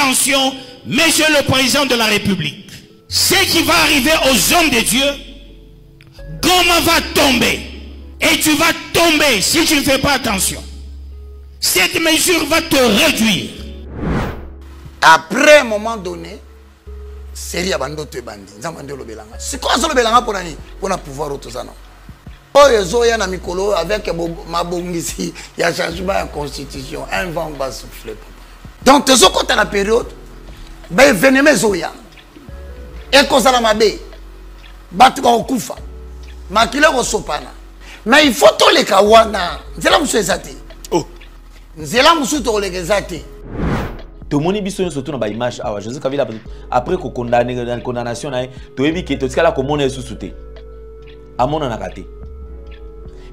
attention, Monsieur le Président de la République. Ce qui va arriver aux hommes de Dieu, Goma va tomber. Et tu vas tomber si tu ne fais pas attention. Cette mesure va te réduire. Après un moment donné, série abando te bandi. C'est quoi ça le belanga pour nani? Pour na pouvoir autosana. Oh yezoya na mikolo avec ma bongisi, il y a changement de constitution, un vent va souffler. Donc tezo quand à la période, ben venez zoya. Et cause la mabe, batu ba okufa. Makile ko sopana. Mais il faut tous les kawana. Nzela musu ezati. Oh. Nzela musu to les ezati. Tout le monde est surtout dans l'image. Joseph Kabila, après qu'on condamne la condamnation, tu as vu que tout ce qu'on a sous-souté. À mon anacaté.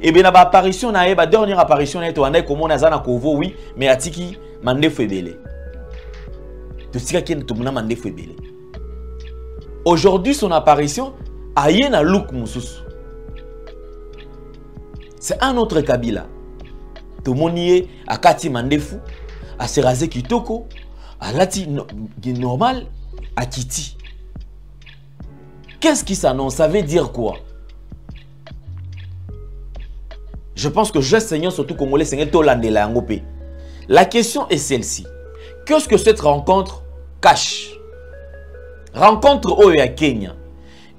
Et bien, l'apparition, la dernière apparition, tu as vu comment on a un covo, oui, mais à Tiki, mandé fait belé. Tu sais qu'il y a tout le monde mandé fait belé. Aujourd'hui, son apparition, a y a look moussous. C'est un autre Kabila. Tout le monde y est à Kati Mandefou, à Serase Kitoko, à Lati normal, à Kiti. Qu'est-ce qui s'annonce? Ça veut dire quoi? Je pense que je Seigneur, surtout Congolais, Seigneur Tolandela Ngopé. La question est celle-ci. Qu'est-ce que cette rencontre cache? Rencontre Oya Kenya.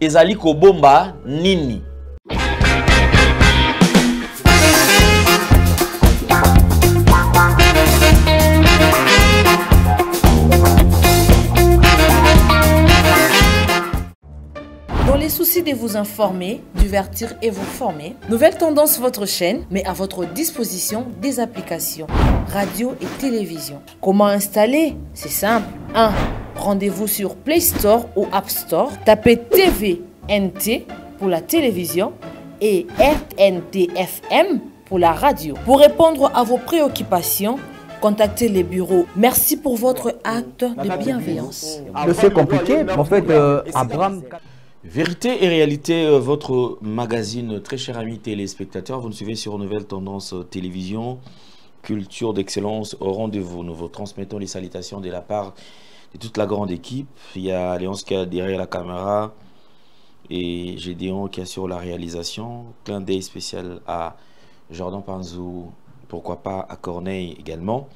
Ezali Kobomba Nini. Dans les soucis de vous informer, divertir et vous former, Nouvelle Tendance, votre chaîne, met à votre disposition des applications, radio et télévision. Comment installer? C'est simple. 1. Rendez-vous sur Play Store ou App Store. Tapez TVNT pour la télévision et RNTFM pour la radio. Pour répondre à vos préoccupations, contactez les bureaux. Merci pour votre acte de bienveillance. Le fait compliqué, en fait, Abraham... Vérité et réalité, votre magazine, très cher ami téléspectateurs, vous nous suivez sur Nouvelle Tendance Télévision, culture d'excellence au rendez-vous. Nous vous transmettons les salutations de la part de toute la grande équipe. Il y a Léonce qui est derrière la caméra et Gédéon qui assure la réalisation. Clin d'œil spécial à Jordan Panzou, pourquoi pas à Corneille également.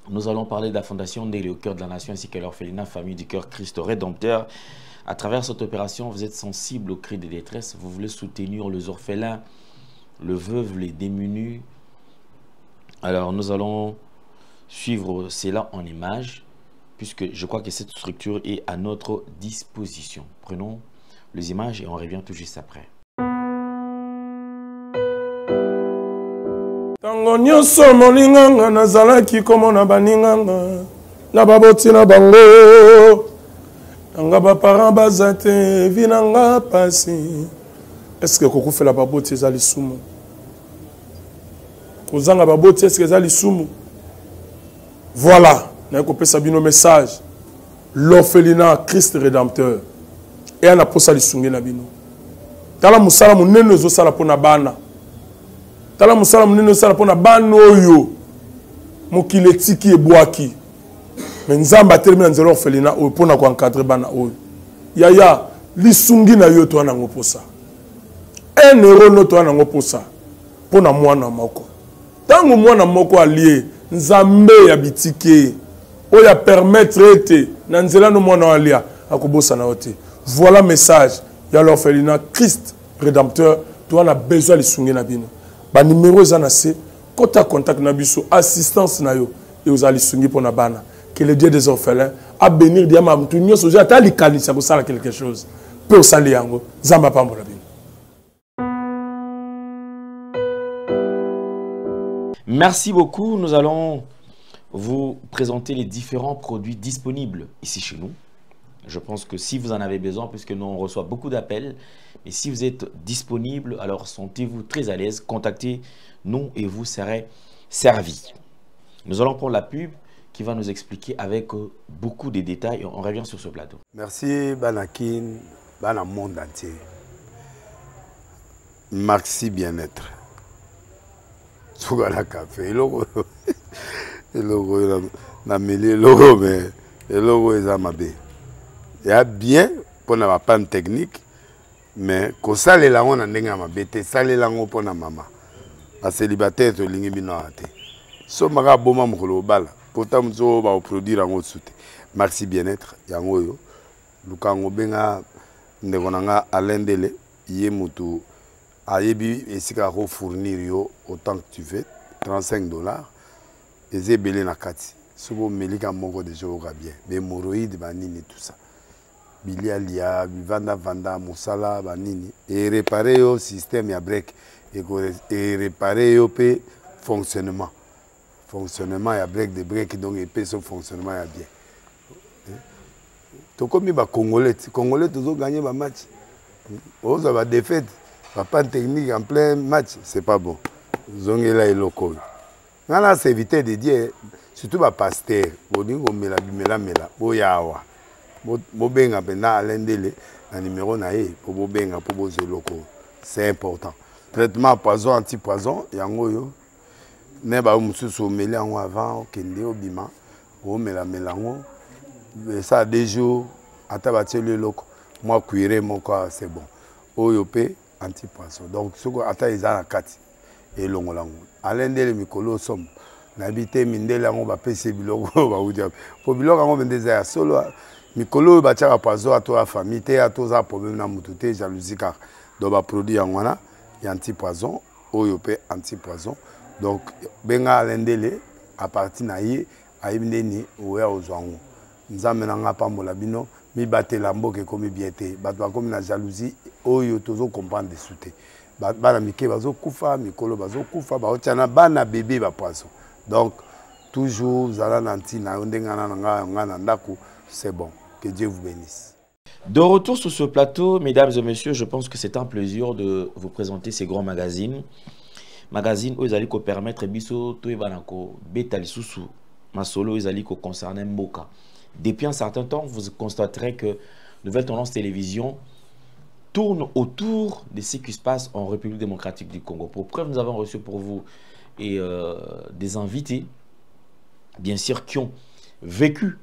Nous allons parler de la fondation Nélé au cœur de la nation ainsi que l'orphelinat Famille du Cœur Christ Rédempteur. À travers cette opération, vous êtes sensible aux cris de détresse. Vous voulez soutenir les orphelins, les veuves, les démunis. Alors, nous allons suivre cela en images, puisque je crois que cette structure est à notre disposition. Prenons les images et on revient tout juste après. Tango nyonso molinganga nazalaki komona baninganga na baboti na bango. Nga ba parents bazate vinanga pasi. Est-ce que koko fait la baboti ezali sumu? Kozanga baboti est-ce que ezali sumu? Voilà, na ko pesa bino message. L'orphelinat Christ Rédempteur. Et ana posa lisunge na bino. Tala musala munene zo sala pona bana. Tala musala munene zo sala pona bana oyo. Mokile tiki ebwaki. Mais nzamba termina nzelo orphelinat oyo pona ko encadrer bana oyo. Yaya lisungi na yo to ana ngoposa. 1 euro no to ana ngoposa. Pona mwana moko. Tango mwana moko allié nzambe ya bitike oya permettre ete na nzela no mwana alia akobosa na ote. Voilà message ya l'orphelinat Christ Rédempteur to ana besoin lisungi na bino. Ba numéro za na se kota contact na biso assistance na yo et aux lisungi pona bana. Que le Dieu des orphelins a bénir diama mtu nyoso ja tali kanisa ko sala quelque chose. Peu sali yango zamba pambola bino. Merci beaucoup. Nous allons vous présenter les différents produits disponibles ici chez nous. Je pense que si vous en avez besoin, puisque nous on reçoit beaucoup d'appels, et si vous êtes disponible, alors sentez-vous très à l'aise, contactez-nous et vous serez servis. Nous allons prendre la pub qui va nous expliquer avec beaucoup de détails et on revient sur ce plateau. Merci Banakin, Bana monde entier. Maxi bien-être. Sougala café, na meli logo mais logo eza mabe ya bien pour na panne technique mais ko salela ngo na ndenge mabe te salela ngo pour na mama ba célibataire to lingi bino ate so maka boma mokolo bala pourtant mzo ba produire ngo soute merci bien-être yango yo lukango benga ndeko nanga alendele ye mutu ayebi esika ko fournir yo autant que tu veux $35 ezebele na kati sobo melika moko de joga bien mais hémorroïdes banini tout ça bilialia vanda musala banini et réparer yo système ya break et réparer yo pe fonctionnement ya break de break donc et pe son fonctionnement ya bien to comme ba congolais toujours gagner ba match on va défaite pas technique en plein match c'est pas bon zongela eloko ngana c'est éviter de dire surtout ba pasteur bolingo mela boyawa bobenga pena alendele na numéro na ye pour bobenga pour bozeloko c'est important traitement poison anti-poison yango yo ne ba mususu meli yango avant kende obima o mela ngo ça 2 jours ata bateli loko moi cuire mon corps c'est bon oyo pe anti-poison donc soko ata ezala kati elongolango alendele mikolo somme n'habité mindele yango ba pese biloko ba udia po biloko yango bendeza ya solo mikolo ba tchaka poison ato la famille te ato za problème na mutu te jalousie car do ba produit yango na ya anti-poison oyo pe anti-poison donc benga alendele à partir na ye ayibindeni oya ozwango nzambe na nga pambola bino mi batela mboke komi biete bato bakomi na jalousie oyo tozo comprendre de souté bana mike bazo kufa mikolo bazo kufa baotiana bana bébé ba poisson donc toujours zala nanti na ndengana nga na ndako c'est bon que Dieu vous bénisse. De retour sur ce plateau, mesdames et messieurs, je pense que c'est un plaisir de vous présenter ces grands magazines où ils allaient permettre biso to ebanako betali susu masolo ils allaient concerner mboka. Depuis un certain temps, vous constaterez que Nouvelle Tendance Télévision tourne autour de ce qui se passe en République démocratique du Congo. Pour preuve, nous avons reçu pour vous des invités, bien sûr, qui ont vécu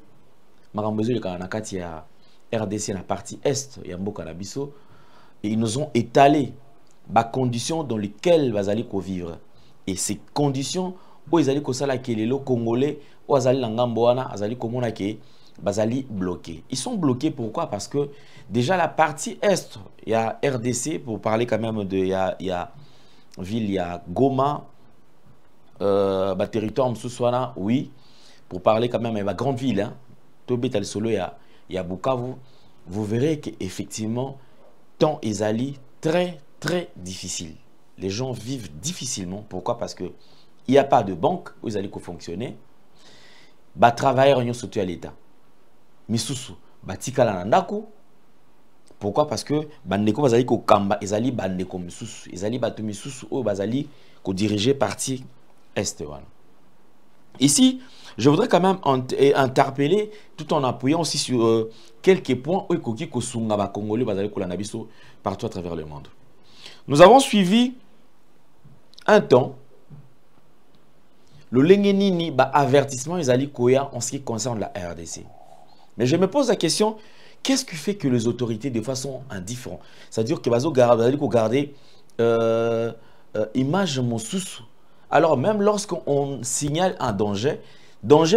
Marambezo le Kanakati à RDC, la partie Est, Yamboka Nabiso, et ils nous ont étalé les conditions dans lesquelles ils allaient vivre. Et ces conditions, où ils allaient les Congolais, où ils allaient l'Angamboana, ils allaient Bazali bloqués. Ils sont bloqués pourquoi? Parce que déjà la partie Est, il y a RDC, pour parler quand même de, il y a ville, il y a Goma, territoire Msouswana, oui, pour parler quand même, il y a grande ville, hein, Tobet al Solo, il y a Bukavu, vous verrez qu'effectivement, temps Ezali, très difficile. Les gens vivent difficilement. Pourquoi? Parce qu'il n'y a pas de banque où ils allaient fonctionner. Bah, travailleurs ont surtout à l'État. Misusu, batikala nandako. Pourquoi? Parce que bandeko bazali ko kamba, ezali bandeko misusu, ezali batu misusu o bazali ko diriger parti est. Voilà. Ici, je voudrais quand même interpeller tout en appuyant aussi sur quelques points où koki ko sunga ba congolais bazali ko landa biso partout à travers le monde. Nous avons suivi un temps le lengenini ba avertissement ezali koya en ce qui concerne la RDC. Mais je me pose la question, qu'est-ce qui fait que les autorités des fois sont indifférentes? C'est-à-dire que bazo garder image moussous. Alors même lorsqu'on signale un danger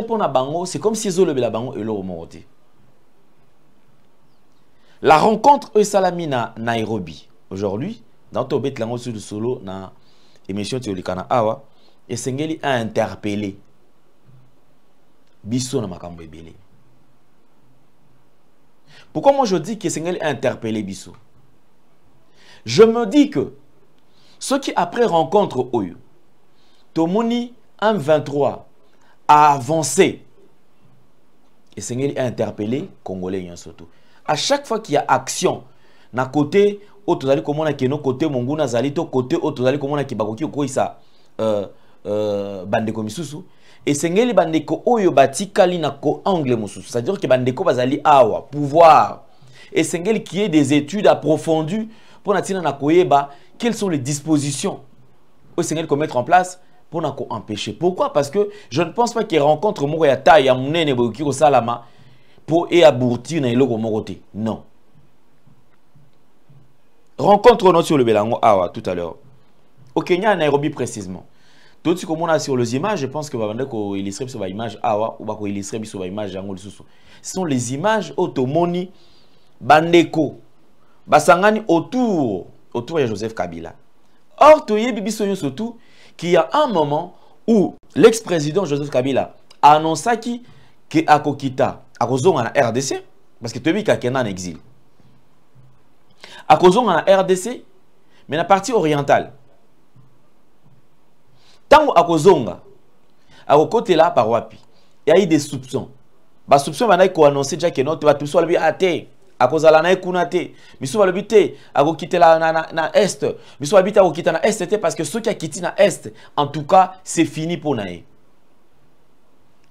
pour la bango, c'est comme si ils ont levé la bango et l'ont remonté. La rencontre Esalamina Nairobi aujourd'hui, dans Tobet Lango sur le solo na émission Tiolikana Awa, et Sengeli a interpellé Bisso na makambo ebele. Pourquoi moi je dis que Sengeli a interpellé Bisso? Je me dis que ceux qui après rencontrent Oyo, Tomoni M23 a avancé et Sengeli a interpellé Congolais surtout. À chaque fois qu'il y a action, na côté autre zali komona keno côté monguna zali to côté autre zali komona kibakoki ko isa bandeko misusu et Sengeli bandeko oyo batikali na ko angle mususu, c'est-à-dire que bandeko bazali awa pouvoir et Sengeli qui est des études approfondies pour natina na koyeba quelles sont les dispositions au Sengeli qu'on mettre en place pour empêcher. Pourquoi? Parce que je ne pense pas qu'il rencontre Moko ya taille ya munene boki salama pour et aboutir na eloko moroté. Non. Rencontre-nous sur le Belango Awa tout à l'heure. Au Kenya, à Nairobi précisément. Tout ce qu'on a sur les images, je pense que va vendre illustrer sur l'image Awa ou va illustrer sur l'image Jango Lisusu. Ce sont les images automoni bandeko basangani autour de Joseph Kabila. Or, tu y bibiso surtout qu'il y a un moment où l'ex-président Joseph Kabila a annoncé que Akokita akozonga na RDC parce que tu es en exil. Akozonga na RDC mais na partie orientale. Tant akozonga akokote là par wapi. Il y a eu des soupçons. Ba soupçons bana ko annoncer déjà que non tu vas tout soit bien até. Akozala na ekunate. Miso balobi te akokite la na est. Miso habita akokita na est parce que ceux qui a quitté na est en tout cas c'est fini pour nae.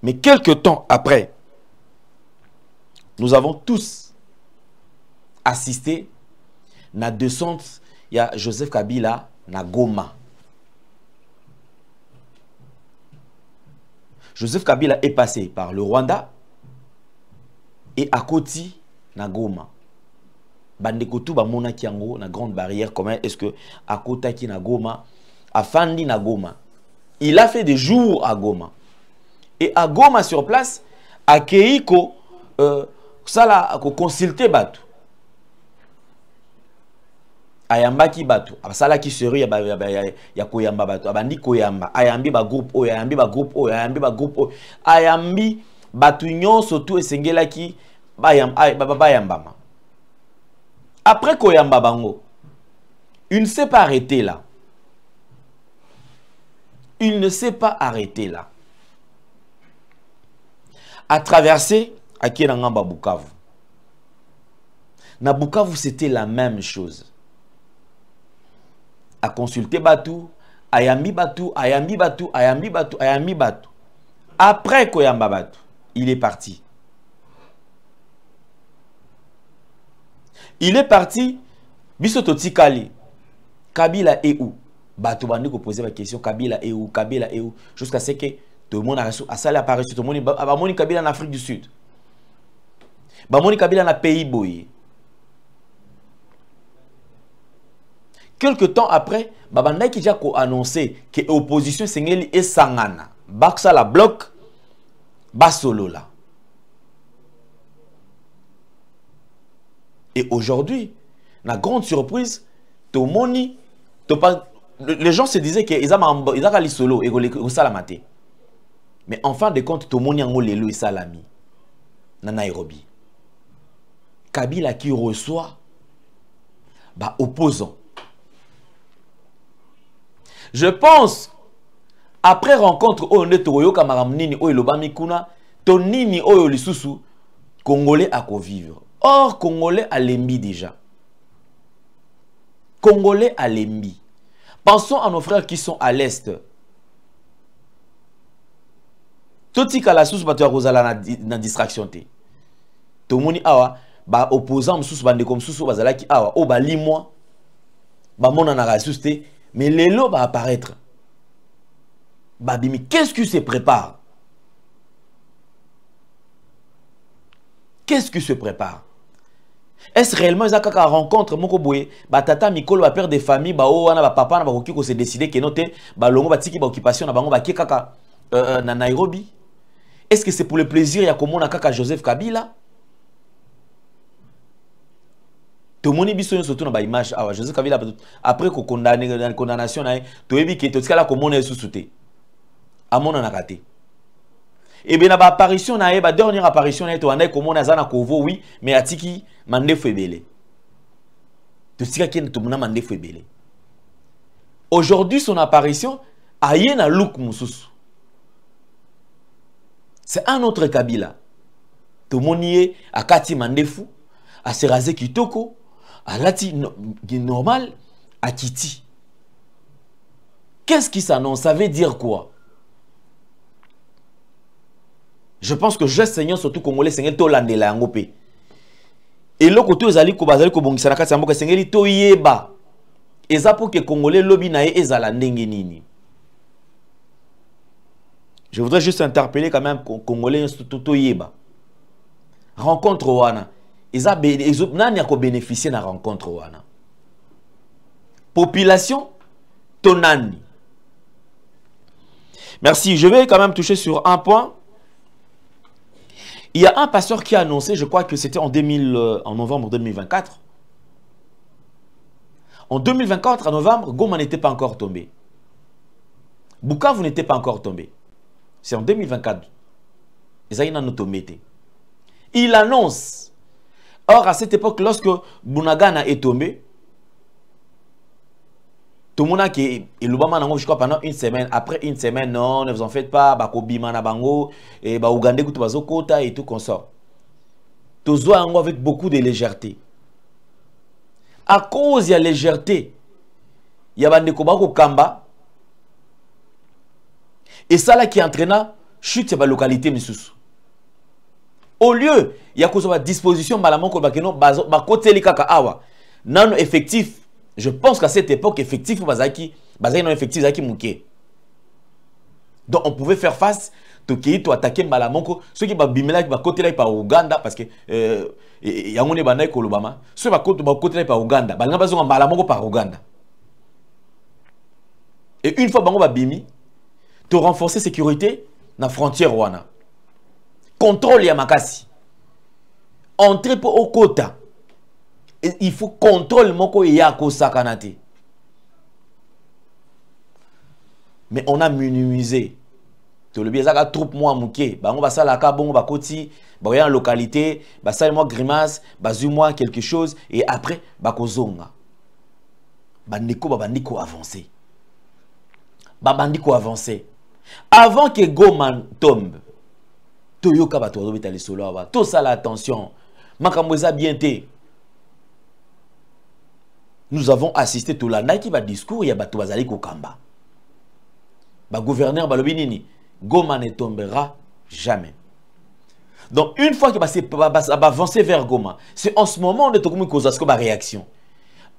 Mais quelques temps après nous avons tous assisté na descente il y a Joseph Kabila na Goma. Joseph Kabila est passé par le Rwanda et à Koti na Goma. Bandekotu ba mona kiango na grande barrière. Comment est-ce que à Kotaki na Goma, à Fandi na Goma, il a fait des jours à Goma. Et à Goma sur place, à Keiko, ça là, consulter Batu. Ayambaki Batu. Ça là qui serait ya Koyamba Batu. Abandi Koyamba. Ayambi ba groupe O, Ayambi ba groupe O, Ayambi ba groupe O. Ayambi Batu nyon surtout esengela ki bayambama. Après Koyamba Bango, il ne s'est pas arrêté là. Il ne s'est pas arrêté là. A traversé à Kienangamba Bukavu. Na Bukavu, c'était la même chose. A consulter Batu, Ayambi Batu, Ayambi Batu, Ayambi Batu, Ayambi Batu. Après Koyamba Batu, il est parti. Il est parti, Bisototi Kali. Kabila est où? Batu bandi ko poser la question, Kabila est où? Kabila est où? Jusqu'à ce que tout le monde a salé apparaît, tout le monde a Kabila en Afrique du Sud. Bamoni Kabila na pays boye. Quelque temps après, Babanda qui a annoncé que l'opposition Sengeli est Sangana. Baksa la bloc, Basolo là. Et aujourd'hui, la grande surprise, Tomoni, les gens se disaient qu'ils avaient solo et qu'ils salamate. Mais en fin de compte, Tomoni a lelo et salami. Na Nairobi. Kabila qui reçoit, opposant. Je pense, après rencontre, on est au Kamaramnini, au Lobami Kuna, Tonini, au Lisusu, Congolais à vivre. Or, Congolais à l'embi déjà. Congolais à l'embi. Pensons à nos frères qui sont à l'est. Toti Kalasous, tu as na distraction. Tomoni awa, opposant sous bande comme sous bazalaki awa, o ba limoi, mona na rasuste. Mais l'élo va apparaître. Babimi, qu'est-ce qui se prépare? Qu'est-ce qui se prépare? Est-ce réellement une rencontre Mokoboye, Batata Mikolo va perdre des familles, papa na se décider que note balongo batiki ba occupation na bango ba kaka na Nairobi? Est-ce que c'est pour le plaisir ya komona kaka Joseph Kabila? Tout le monde est surtout dans l'image. Joseph Kabila, après qu'on condamne la condamnation, tout le monde est là comme on est sous-souté. À mon raté. Et bien, l'apparition, la dernière apparition, on a comme on a zana kovo, oui, mais à tiki, mande febele. Tout ce qui est tout le monde mande febele. Aujourd'hui, son apparition, a y a look moussous. C'est un autre Kabila. Tout le monde y est à Kati Mandefou, à Serazé Kitoko. À Lati normal, à Kiti. Qu'est-ce qui s'annonce? Ça veut dire quoi? Je pense que je Seigneur, surtout Congolais, Seigneur, to landela ngopé. Et le côté aux alliés, Kobazali, Kobongisa, Nakatsamboka, Seigneur, to yeba. Et ça pour que Congolais, lobby nae, ezala ndengenini. Je voudrais juste interpeller quand même Congolais tout yeba. Rencontre wana. Nani a bénéficié de la rencontre wana. Population tonani. Merci. Je vais quand même toucher sur un point. Il y a un pasteur qui a annoncé, je crois que c'était en novembre 2024. En 2024, en novembre, Goma n'était pas encore tombé. Bukavu n'était pas encore tombé. C'est en 2024. Il annonce. Or, à cette époque, lorsque Bunagana est tombé, tout le monde a dit, je crois pendant une semaine, après une semaine, non, ne vous en faites pas, Bakobima na bango, et Ougandais Kota et tout consort. Tous avec beaucoup de légèreté. À cause de la légèreté, il y a des Kamba, et ça là qui entraîna chute de la localité. Au lieu, il y a une disposition, non effectif. Je pense qu'à cette époque, effectif, effectif, donc on pouvait faire face, to attaquer Malamonko, ceux qui va bimela qui va côté là par Ouganda parce que il y a un banay Kolobama, ceux qui va côté là par Ouganda, balanga bazonga Malamonko par Ouganda. Et une fois bango va bimi, to renforcer sécurité na frontière wana. Contrôle ya makasi. Entrée pour au quota. Il faut contrôle moko yako sakanate. Mais on a minimisé. Tout le biais troupe moi mouké. Bah on va ça la bon ba koti, ba en localité, ba ça moi grimace, ba moi quelque chose et après ba kozonga. Bandiko ba bandiko avancer. Ba bandiko avancer. Avant que Goma tombe. Toyoka ba to betali solo ba. Tout ça la attention. Makamboza bien té. Nous avons assisté tout la qui va discours il y a bato bazali ko kamba. Ba gouverneur balobinini Goma ne tombera jamais. Donc une fois que va avancer vers Goma, c'est en ce moment de tokomi kozasko ba réaction.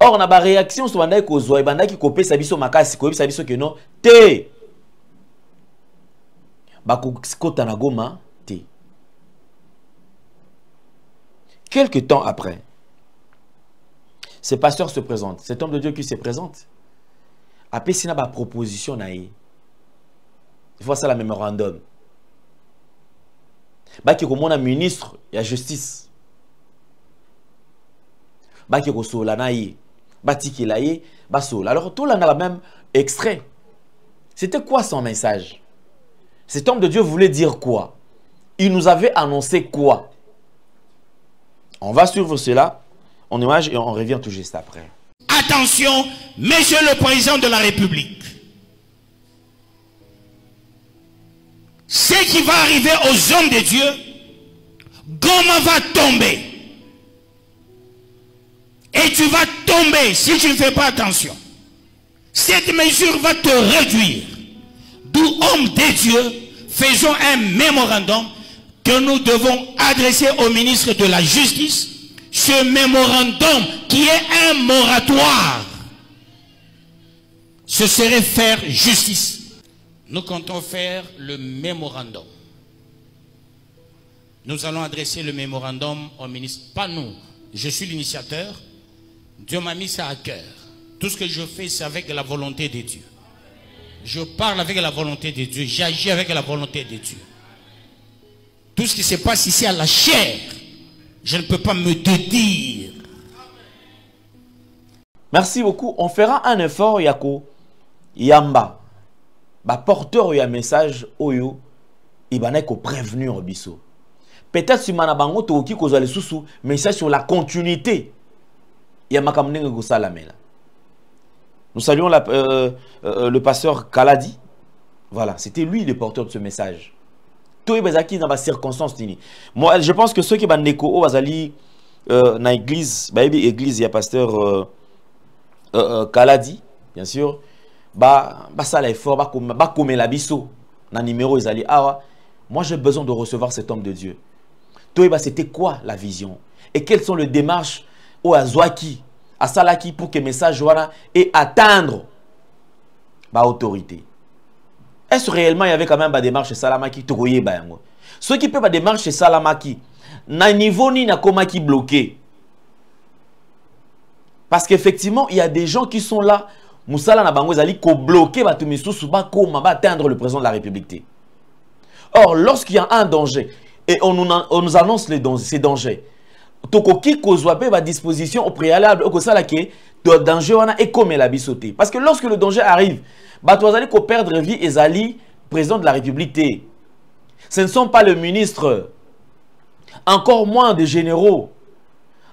Or na ba réaction so bandai kozwa e bandai ki kopesa biso makasi ko bisa biso que non te. Ba kota na Goma te. Quelque temps après, ce pasteur se présente, cet homme de Dieu qui se présente, a fait une proposition. Il faut ça la mémorandum. Baki ko mona ministre ya justice. Baki ko sola naïe. Batiki laïe, basola. Alors tout là on a le même extrait. C'était quoi son message? Cet homme de Dieu voulait dire quoi? Il nous avait annoncé quoi? On va suivre cela en image et on revient tout juste après. Attention, monsieur le président de la République. Ce qui va arriver aux hommes de Dieu, Goma va tomber. Et tu vas tomber si tu ne fais pas attention. Cette mesure va te réduire. D'où, hommes de Dieu, faisons un mémorandum que nous devons adresser au ministre de la Justice. Ce mémorandum qui est un moratoire, ce serait faire justice. Nous comptons faire le mémorandum. Nous allons adresser le mémorandum au ministre. Pas nous. Je suis l'initiateur. Dieu m'a mis ça à cœur. Tout ce que je fais, c'est avec la volonté de Dieu. Je parle avec la volonté de Dieu. J'agis avec la volonté de Dieu. Tout ce qui se passe ici à la chair, je ne peux pas me dédire. Merci beaucoup. On fera un effort, Yako. Yamba. Porteur de message, Oyo. Ibane ko prévenir biso. Peut-être si manabango to ki kozale susu message sur la continuité. Yamakamnenge ko salamela. Nous saluons le pasteur Kaladi. Voilà, c'était lui le porteur de ce message. Tout est dans la circonstance. Moi, je pense que ceux qui sont neko bazali dans l'église, il y a pasteur Kaladi, bien sûr. Ça l'effort, comme la biso, dans numéro ils ah, moi j'ai besoin de recevoir cet homme de Dieu. C'était quoi la vision? Et quelles sont les démarches au Azwaki, à Salaki pour que le message et atteindre l'autorité. Est-ce réellement il y avait quand même des démarches chez Salamaki Togoye Bayango? Ceux qui peuvent des démarches chez Salamaki, na niveau ni na komaki bloqué. Parce qu'effectivement, il y a des gens qui sont là. Moussala na bango zali ko bloquer batumisu suba koma ba atteindre le président de la République. Or, lorsqu'il y a un danger et on nous annonce ces dangers, tokoki kozwape ba disposition au préalable au sala ke de danger wana et comme la bisoté. Parce que lorsque le danger arrive, batozali ko perdre vie et zali président de la République. Ce ne sont pas le ministre, encore moins des généraux,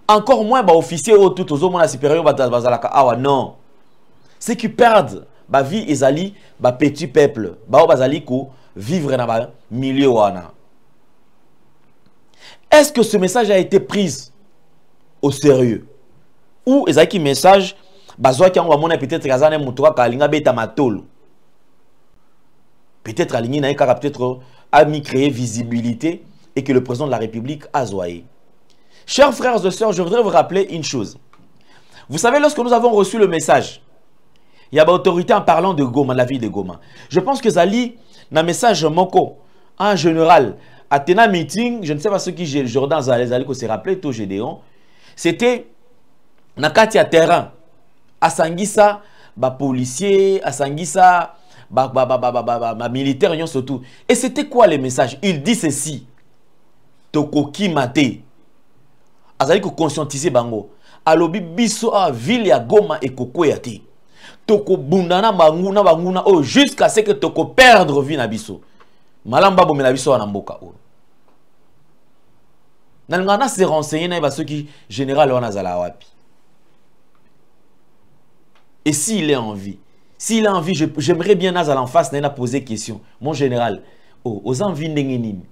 encore moins officiers ou tout aux hommes supérieurs bazalaka awa non. Ceux qui perdent ba vie et zali ba petit peuple, ba bazali ko vivre dans ba milieu wana. Est-ce que ce message a été pris au sérieux? Ou ezaki message bazwa ki ngwa mona peut-être kazana mutoka kalinga beta matolo. Peut-être aligné na kaka peut-être a mis créer visibilité et que le président de la République a zoé. Chers frères et sœurs, je voudrais vous rappeler une chose. Vous savez, lorsque nous avons reçu le message, il y a une autorité en parlant de Goma, la ville de Goma. Je pense que Zali, dans le message Moko, en général, à Tena meeting, je ne sais pas ce qui Jordan Zali, s'est rappelé, tout Gédéon, c'était dans le terrain, à Sangissa, policier, à Sangissa, militaire, surtout. Et c'était quoi le message? Il dit ceci. Tokoki mate. Azali ko conscientiser bango. Alobi biso a ville ya Goma et koko yate. Toko bundana banguna oh jusqu'à ce que toko perdre vie na biso. Malamba bomela biso na mboka o. Nalingana se renseigner na ba ceux qui général wana zala wapi. Et s'il est en vie, s'il a envie, j'aimerais bien Nazal en face na poser question. Mon général, aux envies n'engenini.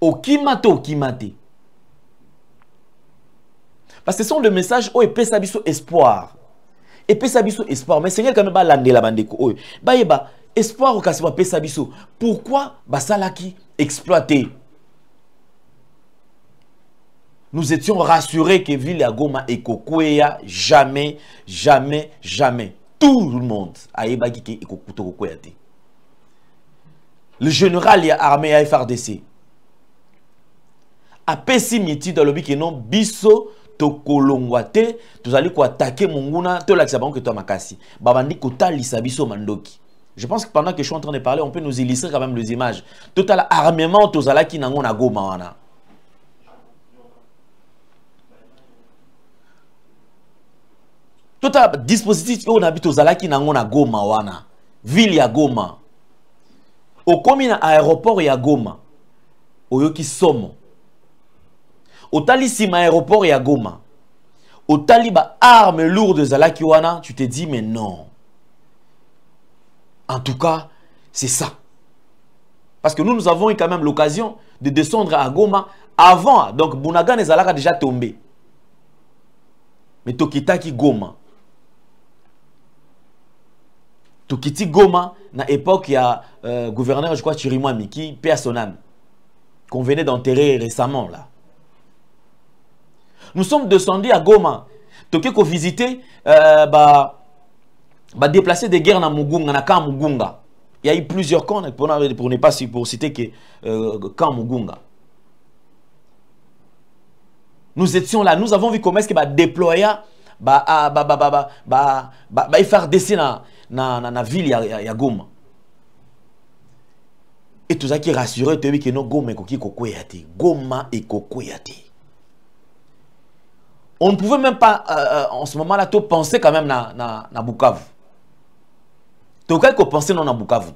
Okimate. Parce que ce sont des messages où épée sabiso espoir. Épée sabiso espoir. Mais Seigneur quand même pas l'ande la bandeko. Ba espoir au kasiba épée sabiso. Pourquoi basalaki exploité? Nous étions rassurés que Ville à Goma et Kokoya jamais. Tout le monde a ébagi que Kokoya. Le général armé à FRDC a pessimiti dans le but que non biso tokolongwate tous allez quoi attaquer monguna to la que toi makasi babandi kota lisabiso mandoki. Je pense que pendant que je suis en train de parler on peut nous illustrer quand même les images total armement tous allez qui nango na Goma wana. Total dispositif on habite aux alaki nango na Goma wana ville ya Goma au komi na aéroport ya Goma oyoki somo otali sima aéroport ya Goma otali ba armes lourdes zalaki wana tu te dis mais non en tout cas c'est ça parce que nous avons eu quand même l'occasion de descendre à Goma avant donc Bunaga ne zalaka déjà tombé mais tokitaki Goma Tokiti Goma, na époque, il y a gouverneur, je crois, Chirimwami, qui paie à son âme, qu'on venait d'enterrer récemment, là. Nous sommes descendus à Goma. Toké qu'on visiter, déplacer des guerres dans Mugunga, na camp Mugunga. Il y a eu plusieurs camps, pour ne pas citer que camp Mugunga. Nous étions là, nous avons vu comment est-ce qu'il va déployer, il faire dessin na ville ya Goma. Et tout ça qui rassure te que non Goma et Kokoyate. Goma et Kokoyate. On ne pouvait même pas en ce moment-là penser quand même na Bukavu. Tu as pensé non na Bukavu.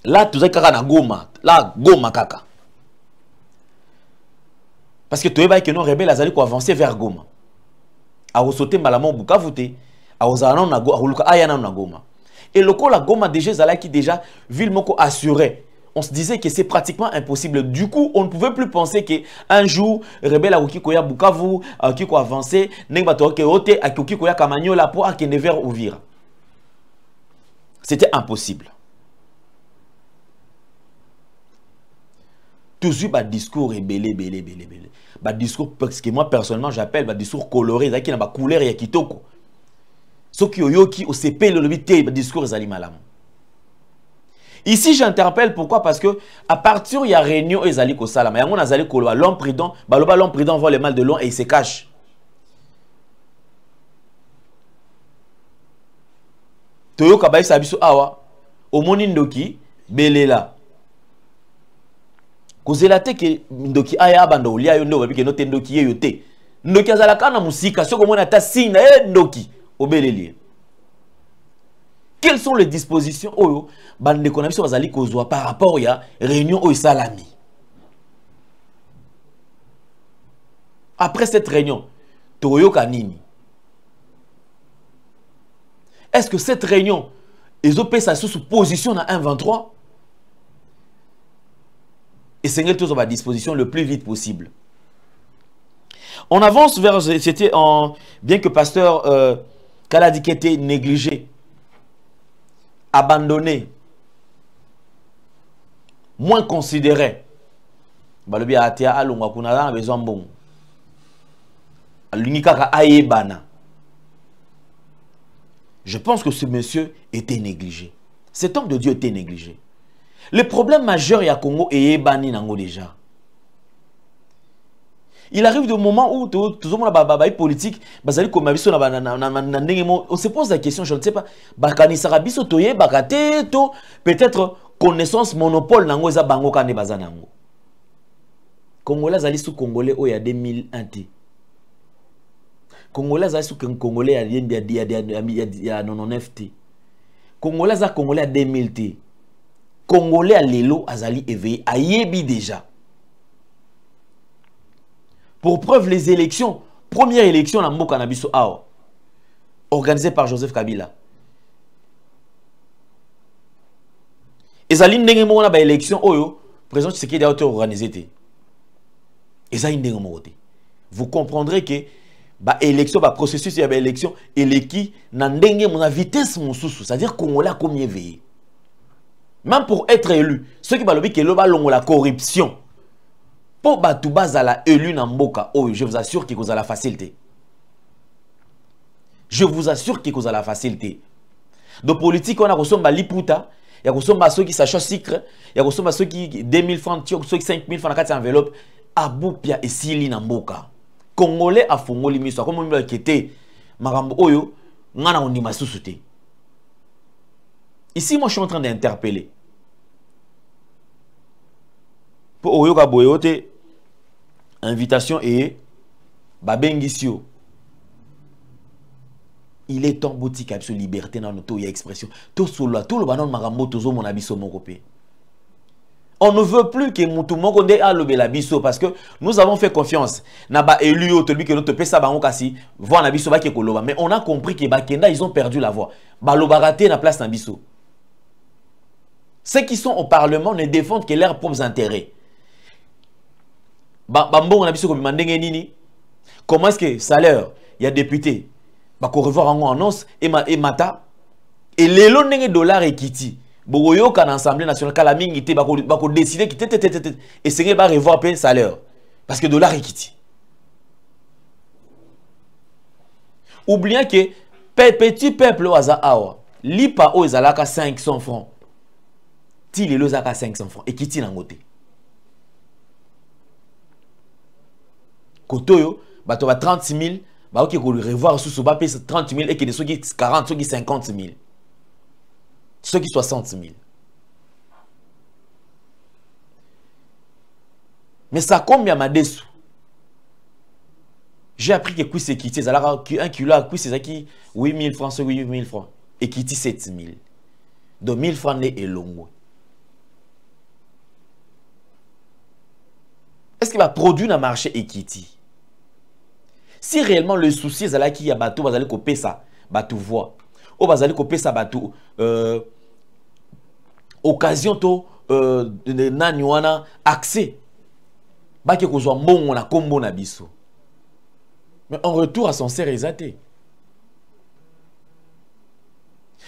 Là tout ça kaka na Goma, là Goma kaka. Parce que tu es que non rebelle azali ko avancer vers Goma. A sauter malamon Bukavu te. Et le coup la Goma déjà zalaki déjà ville moko assuré. On se disait que c'est pratiquement impossible. Du coup, on ne pouvait plus penser que un jour rebelle a koya Bukavu qui ko avancer, n'engba to ke ote a koya Kamanyola pour a kene vers Uvira. C'était impossible. Toujours bas discours belé. Bas discours parce que moi personnellement j'appelle bas discours coloré, qui na ba couleur ya kitoko. Ce qui yoki au CP le discours ezali malamu. Ici j'interpelle pourquoi parce que à partir il y a réunion ezali ko salama. Yango nazali ko l'homme prudent, l'homme prudent voit le mal de loin et il se cache. Toyo kabayi sabiso awa omoni ndoki belela. Kozela te ke ndoki aya bando lia yo ndo babi ke note ndoki ye yote. Ndoki azalaka na musika soko mona ta signe ndoki obeleli. Quelles sont les dispositions oyo bande konabiso bazali kozwa par rapport ya réunion oyo salami? Après cette réunion, toyo kanini? Est-ce que cette réunion ils ont payé sa sous position à 1-23? Et c'est à disposition le plus vite possible. On avance vers, c'était en, bien que pasteur Kaladi qui était négligé, abandonné, moins considéré, je pense que ce monsieur était négligé. Cet homme de Dieu était négligé. Le problème majeur ya Congo est bani nango déjà. Il arrive de moment où tout le monde a politique, on se pose la question, je ne sais pas, peut-être connaissance monopole nango eza bango kane bazanango. Congolais zali sous Congolais il y a 2001 t. Congolais zali sous Congolais il y a 99 t. Congolais za Congolais à 2000 t. Congolais à l'élo azali éveillé a yebi déjà. Pour preuve les élections, première élection na mboka na biso awa organisée par Joseph Kabila. Ezali ndenge moko na ba élection oyo président Tshisekedi a été organisé té. Ezali ndenge moko té. Vous comprendrez que ba élection ba processus ya ba élection eleki na ndenge mon vitesse mosusu, c'est-à-dire Congolais comme éveillé. Même pour être élu, ceux qui balobi que loba longo la corruption. Pour batoubaza la élu na mboka, oh, je vous assure que vous avez la facilité. Je vous assure que vous avez la facilité. De politique, on a reçu liputa, il y a reçu ceux qui s'achètent sucre, il y a reçu ceux qui 2000 francs, ceux qui 5000 francs dans 4 enveloppes, Aboupia et Sili na mboka. Congolais a fongoli miso, comme on qui était marambo oyo, ngana on dit ma sous-souté. Ici, moi, je suis en train d'interpeller. Pour Oyoka Boyote, invitation et Babengisio. Il est temps boutique sur liberté dans notre expression. Tout solo, tout le banon marambo tozo mon abisso mon copé. On ne veut plus que Moutou Mokonde a le belabisso parce que nous avons fait confiance. Naba élu celui que notre pesa bango kasi voix nabisso ba ke koloba, mais on a compris que Bakenda ils ont perdu la voix. Balobaraté na place nabisso. Ceux qui sont au Parlement ne défendent que leurs propres intérêts. Comment est-ce que salaire, il y a député, qu'on revoit en annonce et mata, et les lots de dollars et kiti, bogoyo kan l'Assemblée nationale, kalaming ité, bako décider qui et c'est va revoir payer salaire parce que dollars et kiti. Oubliez que petit peuple au hasard awa, lipa o ezalaka 500 francs. Ti les lots à 500 francs et kiti nangote. Kotoyo, bato ba 36 000, ba ok ko revoir sous ce bas 30 000 et que ceux qui 40, ceux qui 50 000. Ceux qui 60 000. Mais ça combien m'a dessous? J'ai appris que c'est quitté, ça a 1 kilo à c'est qui 8 000 francs, 8 000 francs et quitté 7 000. Donc 1000 francs et long. Est-ce qu'il va produire un marché équité? Si réellement le souci est là qu'il y a bateau, vous allez couper ça, bateau voix. Ou vous allez couper ça, bateau. Occasion to nanywana accès. Baki kozwa mbongo na kombo na biso. Mais en retour à son serre exaté.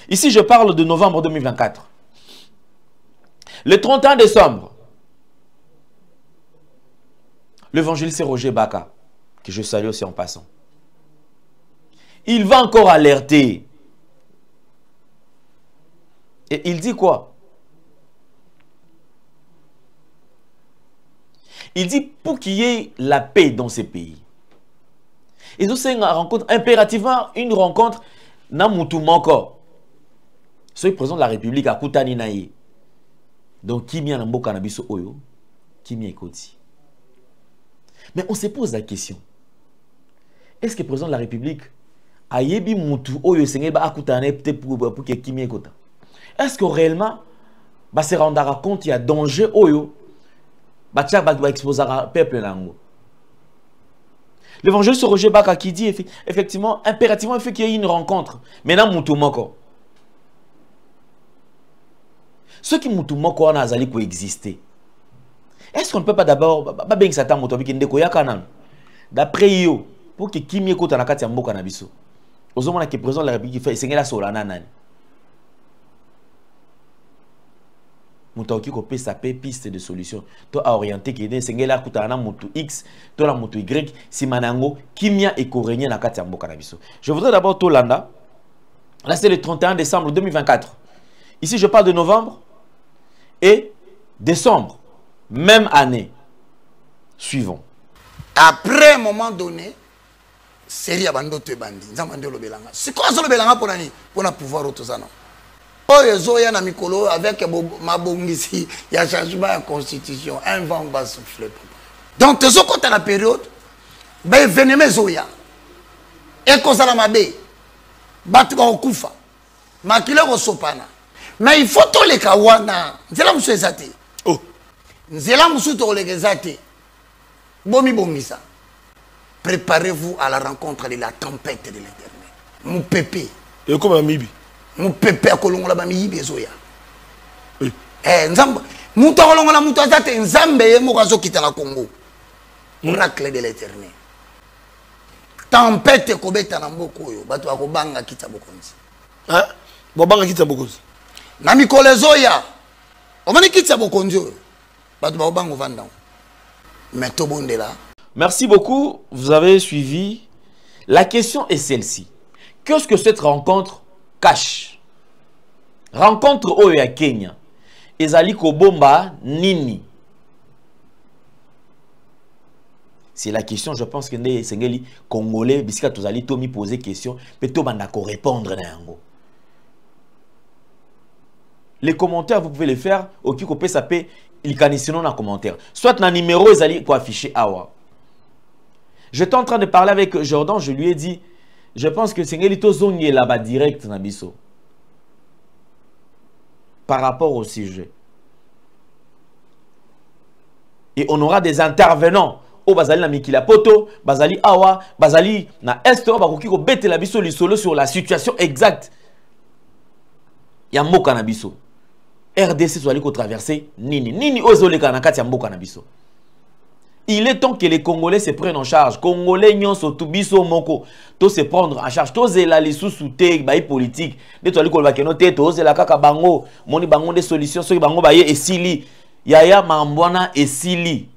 Ici, je parle de novembre 2024. Le 31 décembre, l'évangéliste Roger Baka, que je salue aussi en passant, il va encore alerter Et il dit quoi? Il dit pour qu'il y ait la paix dans ces pays. Et donc c'est une rencontre, impérativement une rencontre na mutu moko. Ce président de la République a Koutani naïe. Donc qui m'a nambo cannabis oyo, qui m'a écouté. Mais on se pose la question. Est-ce que le président de la République a yebi mutu oyo sengé ba akutane peut-être pour que qui m'a écouté? Est-ce que réellement ba se rendre compte il y a danger oyo ba tchak ba exposer peuple nango? L'évangéliste Roger Baka qui dit effectivement, impérativement, il faut qu'il y ait une rencontre. Maintenant, Moutoumoko. Ceux qui Moutoumoko ont azali coexister. Est-ce qu'on ne peut pas d'abord, d'après yo, pour que Kimi écoute na kati ya mboka na biso. Ozomona que président de la République fait sengela solana nani. Moutaki kopé sa piste de solution. To a orienté qui est sengela kutana mutu X, to la mutu Y, si manango kimia et korenye na kati ya mboka na biso. Je voudrais d'abord Tolanda. Là c'est le 31 décembre 2024. Ici je parle de novembre et décembre, même année. Suivons. Après un moment donné, série à bando te bandi. Nzamande lo belanga. C'est quoi ça le belanga pour nani? Pour na pouvoir autosana. Oyo na mikolo avec mabongisi ya changement de constitution, un vent va souffler. Donc te zo kota la période, ben veneme zoya. Et kozala mabe. Batu ba okufa. Makile ko sopana. Mais il faut to le kawana. Nzela musu ezate. Oh. Nzela musu to le ezate. Bomi bongisa. Préparez-vous à la rencontre de la tempête de l'Éternel. Mon pépé. Et comme un mibi. Mon pépé a kolongola ba miyibi ezoya. Nzamba. Muto kolongola muto azate nzambe ye mo kazo kita na Congo. Oracle de l'Éternel. Tempête kobeta na mboko yo, bato akobanga kita bokonzi. Hein? Bobanga kita bokonzi. Na mikolo ezoya. Omani kita bokonzi yo. Bato bakobanga vanda. Mais tobondela. Merci beaucoup, vous avez suivi. La question est celle-ci. Qu'est-ce que cette rencontre cache? Rencontre Oya Kenya. Ezali Kobomba Nini. C'est la question, je pense que les Sengeli Congolais, bisika tozali to mi poser question, mais to banda ko répondre na yango. Les commentaires, vous pouvez les faire au Kikopé sapé il canissino na commentaire. Soit na numéro ezali ko afficher awa. J'étais en train de parler avec Jordan, je lui ai dit, je pense que Sengeli to zonye là-bas direct na biso. Par rapport au sujet. Et on aura des intervenants. O bazali na mikila poto, bazali awa, bazali na est, bakoki ko bete la biso lisolo sur la situation exacte. Ya mboka na biso. RDC soit allé traverser Nini. Nini ozoleka na kati ya mboka na biso. Il est temps que les Congolais se prennent en charge. Congolais nyonso tubiso moko to se prendre en charge. To zela lisusu te bayi politique. De to ali ko bakeno te to zela kaka bango, moni bango des solutions so bango baye esili. Yaya mambwana esili.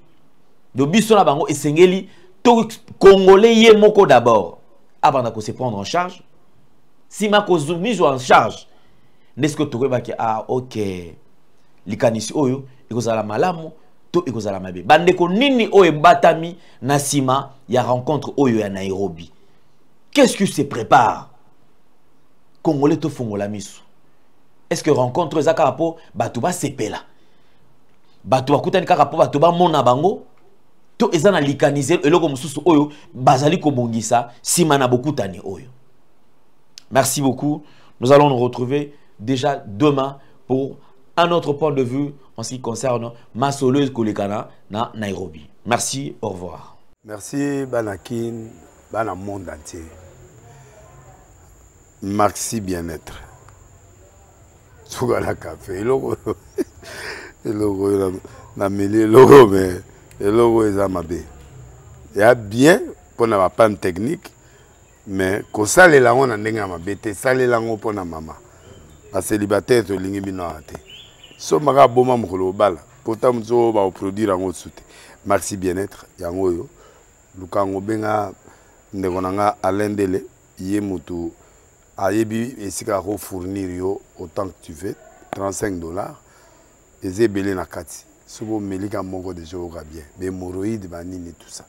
De biso na bango esengeli to Congolais ye moko d'abord. Avant de se prendre en charge. Si ma mise en charge. N'est-ce que tu vois que ah ok likanisi oyo ekozala malamu to ekozala mabe bandeko nini oyo batami na sima ya rencontre oyo ya Nairobi. Qu'est-ce qui se prépare? Congolais to fongola misu. Est-ce que rencontre ezaka po batu ba sepela batu bakutani kaka po batu ba mona bango to ezana likanise eloko mususu oyo bazali ko bongisa sima na bokutani oyo. Merci beaucoup. Nous allons nous retrouver déjà demain pour un autre point de vue en ce qui concerne Masoleuse Kolekana na Nairobi. Merci, au revoir. Merci Banakin, Bana monde entier. Merci bien-être. Sougala café, logo na mêlé logo mais logo est amabé. Il y a bien pour na panne technique mais ko sale la on ndenga mabete sale la ngo pona mama. A célibataire to lingi bino ate so maga boma mukolo bala pourtant mzo ba produire en sute. Merci bien-être yango yo lukango benga ndekonanga alendele ye mutu ayebi esika ko fournir yo autant que tu veux 35 $. Eze belé na kati. Sobo melika mongo de jour bien. Bémoroïde banini tout ça.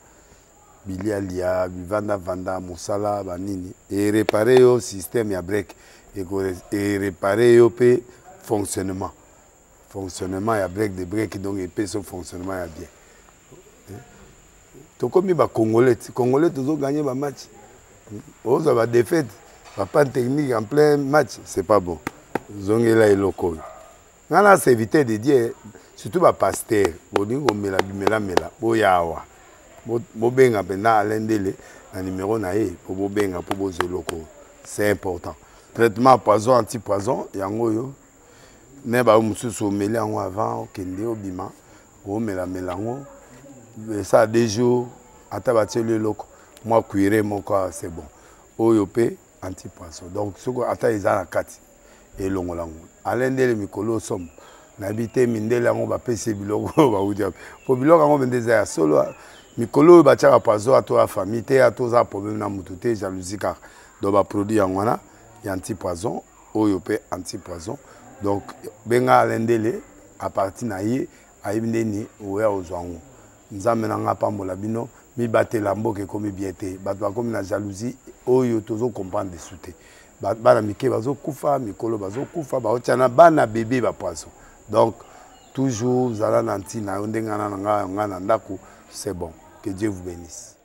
Bilialia, vanda musala banini et réparer au système ya break et réparer au pe fonctionnement ya break de break donc et pe son fonctionnement ya bien. To comme ba congolais toujours gagner ba match. On va défaite, pas technique en plein match, c'est pas bon. Zongela et loco. Nana c'est éviter de dire surtout ba pasteur, boningo mela boyawa. Bobenga pena alendele na numéro na ye pour bobenga pour bozeloko. C'est important. Traitement poison anti-poison yango yo. Ne ba mususu meli yango avant kende obima o mela melango. Ça a 2 jours atabati le loko. Moi cuire mon corps c'est bon. Oyope anti-poison. Donc ce que ata izana kati et longolango. Alendele mikolo somme. Nabité mindele yango ba pese biloko ba udia. Po biloko yango bendeza ya solo mikolo bachaka poison à toi famille te à toi problème na mututé jalousie car do ba produit yango ya anti-poison oyope anti-poison. Donc benga alendele à partir na ye ayibindeni oya ozwango. Nzambe na nga pambola bino mi batela mboke komi bien te bato bakomi na jalousie oyo tozo comprendre de souté bana mike bazo kufa mikolo bazo kufa baotiana bana bébé ba poisson. Donc toujours zala nanti na ndenga na nga na ndako c'est bon. Que Dieu vous bénisse.